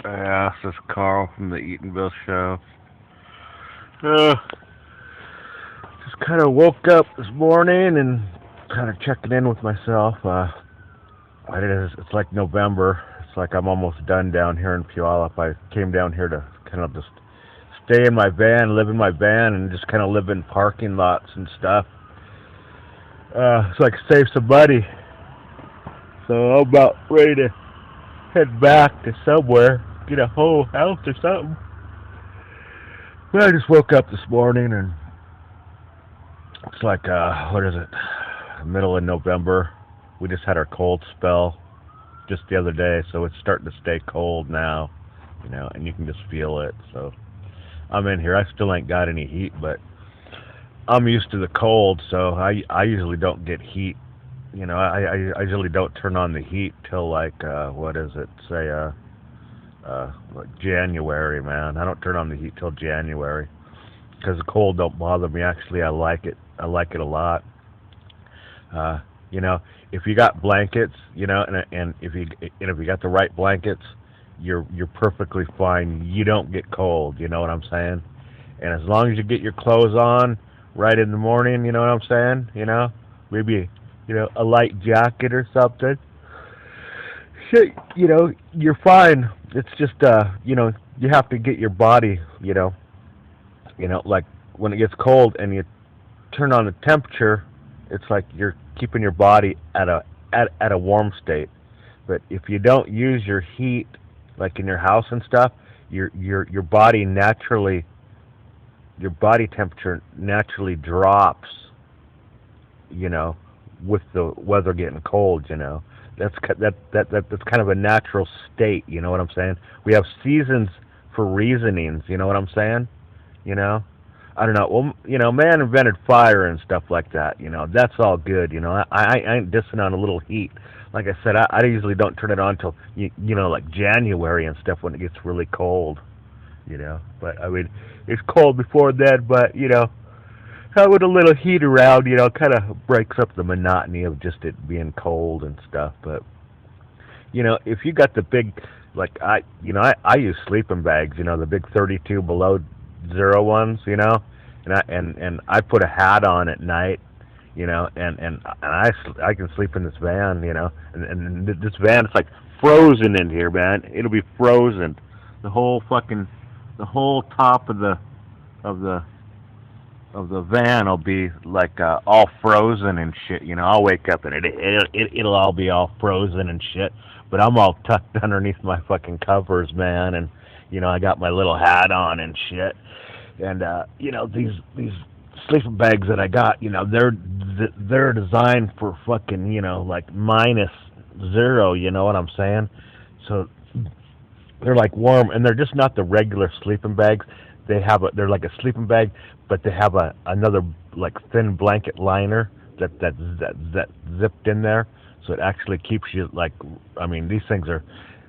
This is Carl from the Eatonville show. Uh, just kind of woke up this morning and kind of checking in with myself. It's like November. It's like I'm almost done down here in Puyallup. I came down here to kind of just stay in my van, live in my van, and just kind of live in parking lots and stuff. So I can save some money. So I'm about ready to head back to somewhere, get a whole house or something. But I just woke up this morning and it's like, what is it? Middle of November. We just had our cold spell just the other day, so it's starting to stay cold now, and you can just feel it. So I'm in here. I still ain't got any heat, but I'm used to the cold, so I usually don't get heat. I usually don't turn on the heat till like, what is it? Say, like January, man. I don't turn on the heat till January because the cold don't bother me. Actually, I like it. I like it a lot. Uh, if you got blankets, and if you got the right blankets, you're perfectly fine. You don't get cold. You know what I'm saying? And as long as you get your clothes on right in the morning, you know what I'm saying? Maybe a light jacket or something. Shit, you're fine. It's just you have to get your body, like when it gets cold and you turn on the temperature, it's like you're keeping your body at a warm state. But if you don't use your heat, like in your house and stuff, your body naturally, your body temperature naturally drops. You know, with the weather getting cold. That's kind of a natural state. You know what I'm saying? We have seasons for reasonings. You know what I'm saying? You know. I don't know. Well, man invented fire and stuff like that. That's all good. I ain't dissing on a little heat. Like I said, I usually don't turn it on till like January and stuff when it gets really cold. But I mean, it's cold before then. But having a little heat around, kind of breaks up the monotony of just it being cold and stuff. But if you got the big, like I use sleeping bags. The big 32 below zero ones. And I put a hat on at night. And I can sleep in this van. And this van, it's like frozen in here, man. It'll be frozen. The whole top of the of the van will be like all frozen and shit. I'll wake up and it'll all be all frozen and shit. But I'm all tucked underneath my fucking covers, man, and I got my little hat on and shit. And these sleeping bags that I got, they're designed for fucking like -0. You know what I'm saying? So they're like warm, and they're just not the regular sleeping bags. They're like a sleeping bag, but they have another like thin blanket liner that zipped in there, so it actually keeps you like. I mean, these things are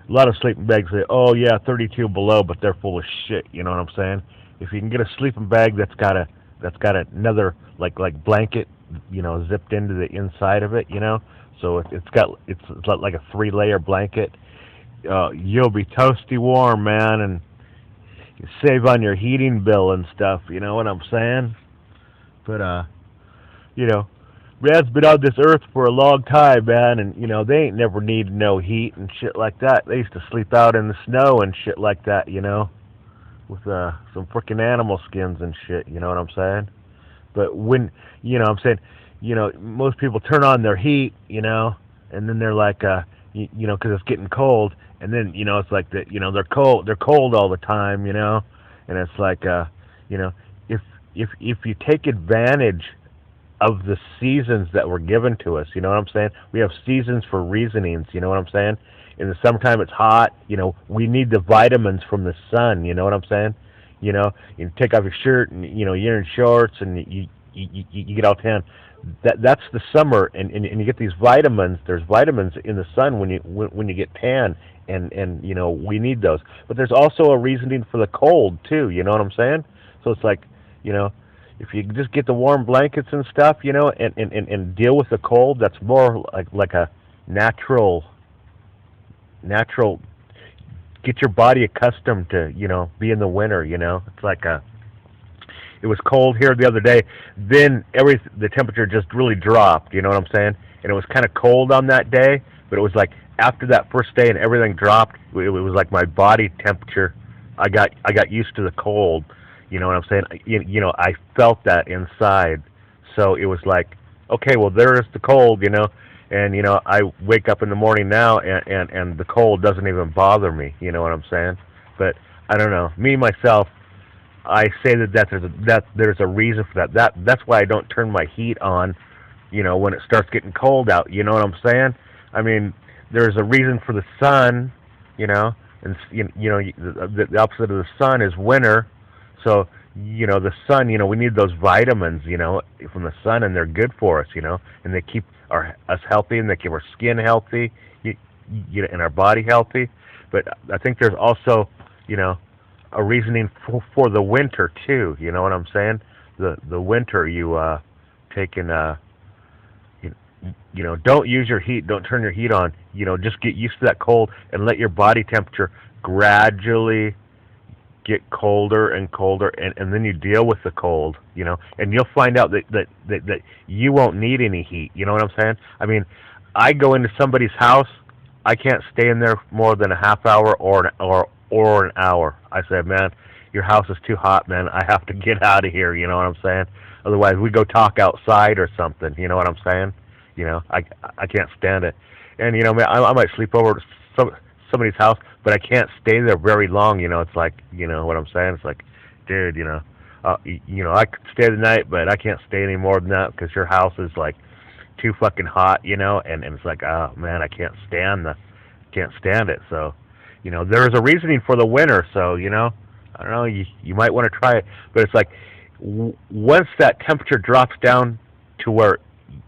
a lot of sleeping bags say, oh yeah, 32 below, but they're full of shit. You know what I'm saying? If you can get a sleeping bag that's got another like blanket, zipped into the inside of it, so it's like a 3-layer blanket. You'll be toasty warm, man, and you save on your heating bill and stuff. You know what I'm saying? But you know, man's been on this earth for a long time, man, and they ain't never needed no heat and shit like that. They used to sleep out in the snow and shit like that, with some freaking animal skins and shit. You know what I'm saying? But when I'm saying, most people turn on their heat, and then they're like, because it's getting cold, and then it's like that, they're cold all the time, and it's like, if if you take advantage of the seasons that were given to us, you know what I'm saying? We have seasons for reasonings, you know what I'm saying? In the summertime it's hot, we need the vitamins from the sun, you know what I'm saying? You take off your shirt and you're in shorts and you get all tan. That's the summer, and you get these vitamins. There's vitamins in the sun when you get tan, and we need those. But there's also a reasoning for the cold too. You know what I'm saying? So it's like, if you just get the warm blankets and stuff, and deal with the cold, that's more like a natural get your body accustomed to, be in the winter. It's like it was cold here the other day. Then the temperature just really dropped. You know what I'm saying? And it was kind of cold on that day, but it was like after that first day and everything dropped. It was like my body temperature. I got used to the cold. You know what I'm saying? I felt that inside. So it was like, okay, well there's the cold. And I wake up in the morning now, and the cold doesn't even bother me. You know what I'm saying? But I don't know. Me myself, I say that there's a reason for that. That's why I don't turn my heat on, when it starts getting cold out. You know what I'm saying? I mean, there's a reason for the sun, and the opposite of the sun is winter. So the sun, we need those vitamins, from the sun, and they're good for us, and they keep us healthy, and they keep our skin healthy, and our body healthy. But I think there's also, a reasoning for the winter too. You know what I'm saying? The winter, you taking don't use your heat, don't turn your heat on. Just get used to that cold and let your body temperature gradually get colder and colder, and then you deal with the cold, and you'll find out that you won't need any heat. You know what I'm saying? I mean, I go into somebody's house, I can't stay in there more than a half hour or an hour. I said, man, your house is too hot, man. I have to get out of here. You know what I'm saying? Otherwise, we go talk outside or something. You know what I'm saying? I can't stand it. And man, I might sleep over at somebody's house, but I can't stay there very long. It's like, what I'm saying? It's like, dude, I could stay the night, but I can't stay any more than that because your house is like too fucking hot. And it's like, oh man, I can't stand it. So, there is a reasoning for the winter. So, I don't know, you might want to try it, but it's like once that temperature drops down to where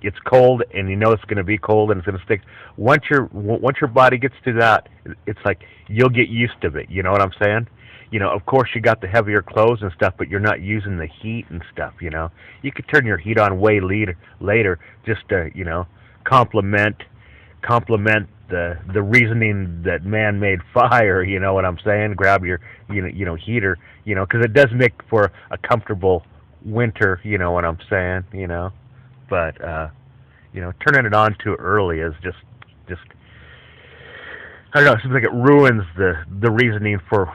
it's cold, and it's going to be cold and it's going to stick. Once your body gets to that, it's like you'll get used to it. You know what I'm saying? Of course you got the heavier clothes and stuff, but you're not using the heat and stuff. You could turn your heat on way later, just to complement the reasoning that man made fire. You know what I'm saying? Grab your heater. Because it does make for a comfortable winter. You know what I'm saying? But turning it on too early is just I don't know. It seems like it ruins the reasoning for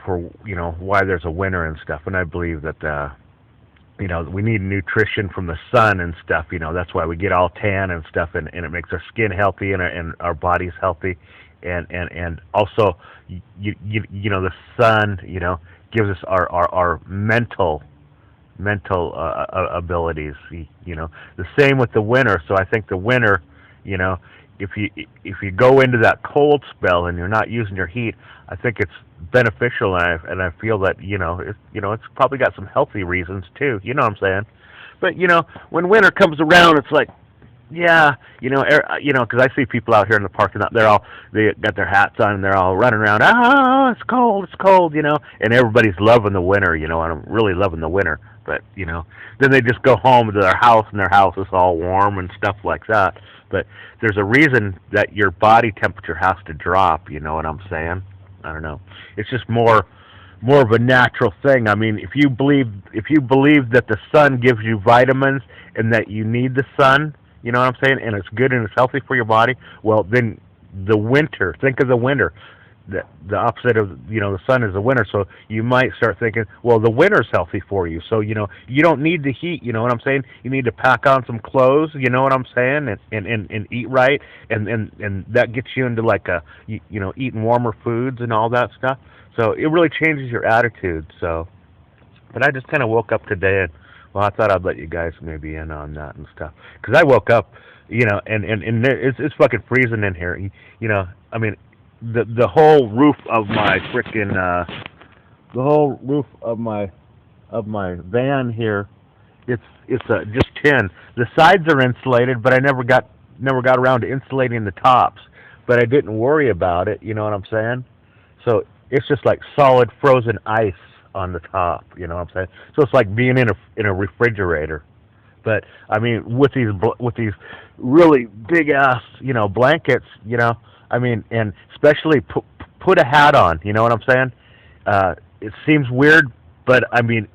why there's a winter and stuff. And I believe that we need nutrition from the sun and stuff. That's why we get all tan and stuff, and it makes our skin healthy and our bodies healthy, and also the sun gives us our mental abilities. The same with the winter. So I think the winter, if you go into that cold spell and you're not using your heat, I think it's beneficial, and I feel that it's probably got some healthy reasons too. You know what I'm saying? But when winter comes around, it's like, yeah, because I see people out here in the parking lot. They got their hats on and they're all running around. Oh, it's cold, and everybody's loving the winter, and I'm really loving the winter. But then they just go home to their house, and their house is all warm and stuff like that. But there's a reason that your body temperature has to drop. You know what I'm saying? I don't know. It's just more of a natural thing. I mean, if you believe that the sun gives you vitamins and that you need the sun, you know what I'm saying, and it's good and it's healthy for your body, well, then the winter, think of the winter. The opposite of, the sun is the winter, so you might start thinking, well, the winter's healthy for you, so, you don't need the heat, you know what I'm saying? You need to pack on some clothes, you know what I'm saying, and eat right, and that gets you into like eating warmer foods and all that stuff, so it really changes your attitude, so, but I just kind of woke up today, and, well, I thought I'd let you guys maybe in on that and stuff, because I woke up, and it's fucking freezing in here, I mean, the whole roof of my frickin' of my van here, it's just tin. The sides are insulated, but I never got around to insulating the tops. But I didn't worry about it. You know what I'm saying? So it's just like solid frozen ice on the top. You know what I'm saying? So it's like being in a refrigerator. But I mean, with these really big ass blankets, I mean, and especially put a hat on. You know what I'm saying? It seems weird, but I mean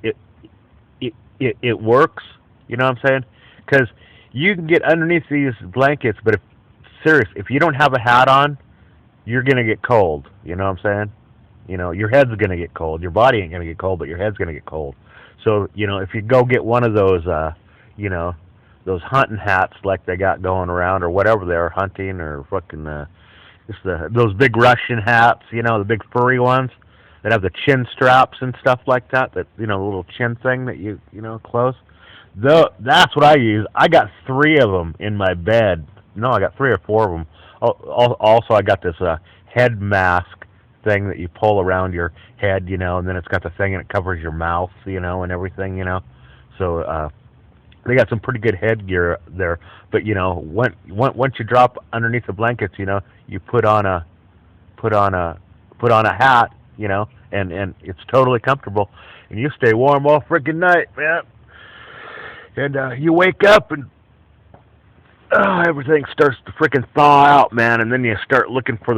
it works. You know what I'm saying? Because you can get underneath these blankets, but if you don't have a hat on, you're gonna get cold. You know what I'm saying? You know, your head's gonna get cold. Your body ain't gonna get cold, but your head's gonna get cold. So, you know, if you go get one of those, you know, those hunting hats like they got going around, or whatever they're hunting, or fucking, just those big Russian hats, you know, the big furry ones that have the chin straps and stuff like that. That, you know, the little chin thing that you know, close. That's what I use. I got 3 of them in my bed. No, I got 3 or 4 of them. Also, I got this head mask thing that you pull around your head, you know, and then it's got the thing and it covers your mouth, you know, and everything, you know. So they got some pretty good headgear there. But you know, once you drop underneath the blankets, you know, you put on a put on a hat, you know, and it's totally comfortable, and you stay warm all freaking night, man. And you wake up and everything starts to freaking thaw out, man, and then you start looking for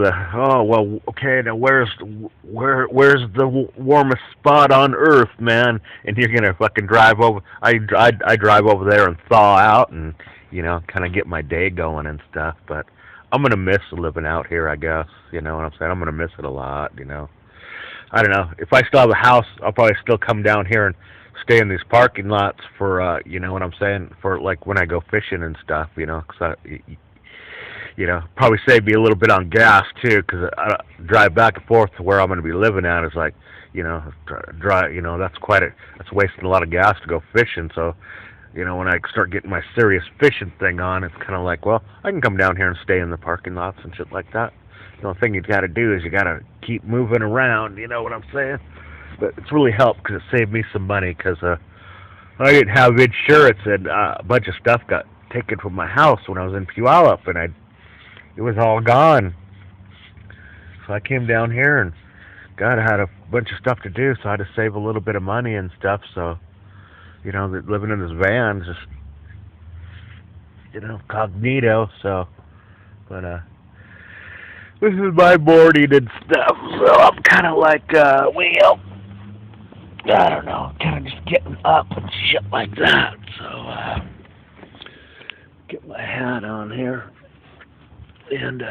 okay, now where's the warmest spot on Earth, man? And you're gonna fucking drive over. I drive over there and thaw out, and you know, kind of get my day going and stuff. But I'm gonna miss living out here, I guess. You know what I'm saying? I'm gonna miss it a lot. You know, I don't know. If I still have a house, I'll probably still come down here and stay in these parking lots for you know what I'm saying, for like when I go fishing and stuff, you know, cause you know, probably save me a little bit on gas too, cause I drive back and forth to where I'm going to be living at is like, you know, you know, that's wasting a lot of gas to go fishing. So, you know, when I start getting my serious fishing thing on, it's kind of like, well, I can come down here and stay in the parking lots and shit like that. The only thing you got to do is you got to keep moving around, you know what I'm saying? But it's really helped because it saved me some money, because I didn't have insurance, and a bunch of stuff got taken from my house when I was in Puyallup, and it was all gone. So I came down here, and God, I had a bunch of stuff to do, so I had to save a little bit of money and stuff. So, you know, living in this van, just, you know, cognito. So, but this is my morning and stuff. So I'm kind of like, well, I don't know, kind of just getting up and shit like that. So, get my hat on here, and